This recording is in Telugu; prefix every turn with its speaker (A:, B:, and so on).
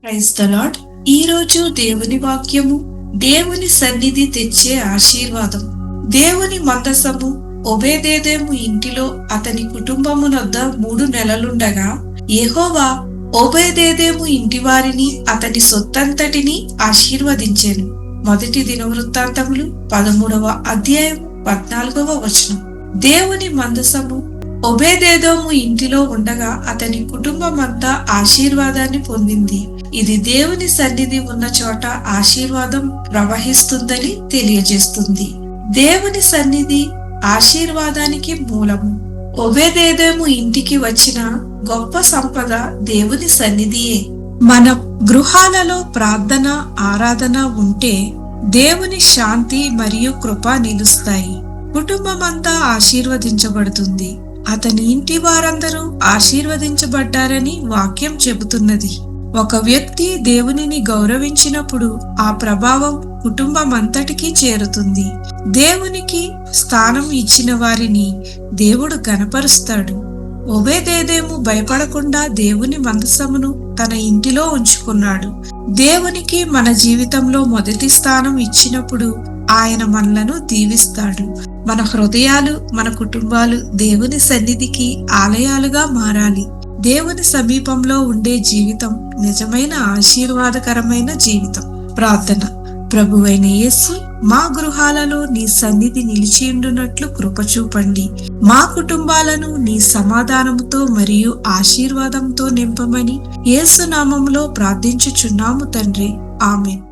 A: Praise the lord. ఈ రోజు దేవుని వాక్యము దేవుని సన్నిధి తెచ్చే ఆశీర్వాదం. దేవుని మందసము ఒబేదేదోము ఇంటిలో అతని కుటుంబమునొద్ద 3 నెలలుండగా యెహోవా ఒబేదేదోము ఇంటి వారిని అతని సొత్తంతటిని ఆశీర్వదించెను. మొదటి దినవృత్తాంతములు 13వ అధ్యాయం 14వ వచనం. దేవుని మందసము ఒబేదేదోము ఇంటిలో ఉండగా అతని కుటుంబమంతా ఆశీర్వాదాన్ని పొందింది. ఇది దేవుని సన్నిధి ఉన్న చోట ఆశీర్వాదం ప్రవహిస్తుందని తెలియజేస్తుంది. దేవుని సన్నిధి ఆశీర్వాదానికి మూలము. ఒబేదేదోము ఇంటికి వచ్చిన గొప్ప సంపద దేవుని సన్నిధియే. మన గృహాలలో ప్రార్థన, ఆరాధన ఉంటే దేవుని శాంతి మరియు కృప నిలుస్తాయి. కుటుంబమంతా ఆశీర్వదించబడుతుంది. అతని ఇంటి వారందరూ ఆశీర్వదించబడ్డారని వాక్యం చెబుతున్నది. ఒక వ్యక్తి దేవునిని గౌరవించినప్పుడు ఆ ప్రభావం కుటుంబమంతటికీ చేరుతుంది. దేవునికి స్థానం ఇచ్చిన వారిని దేవుడు గణపరుస్తాడు. ఒబేదేదోము భయపడకుండా దేవుని మందసమును తన ఇంటిలో ఉంచుకున్నాడు. దేవునికి మన జీవితంలో మొదటి స్థానం ఇచ్చినప్పుడు ఆయన మనలను దీవిస్తాడు. మన హృదయాలు, మన కుటుంబాలు దేవుని సన్నిధికి ఆలయాలుగా మారాలి. దేవుని సమీపంలో ఉండే జీవితం నిజమైన ఆశీర్వాదకరమైన జీవితం. ప్రార్థన. ప్రభువైన యేసు, మా గృహాలలో నీ సన్నిధి నిలిచియుండునట్లు కృప చూపండి. మా కుటుంబాలను నీ సమాధానముతో మరియు ఆశీర్వాదంతో నింపమని యేసు నామములో ప్రార్థించుచున్నాము తండ్రి. ఆమేన్.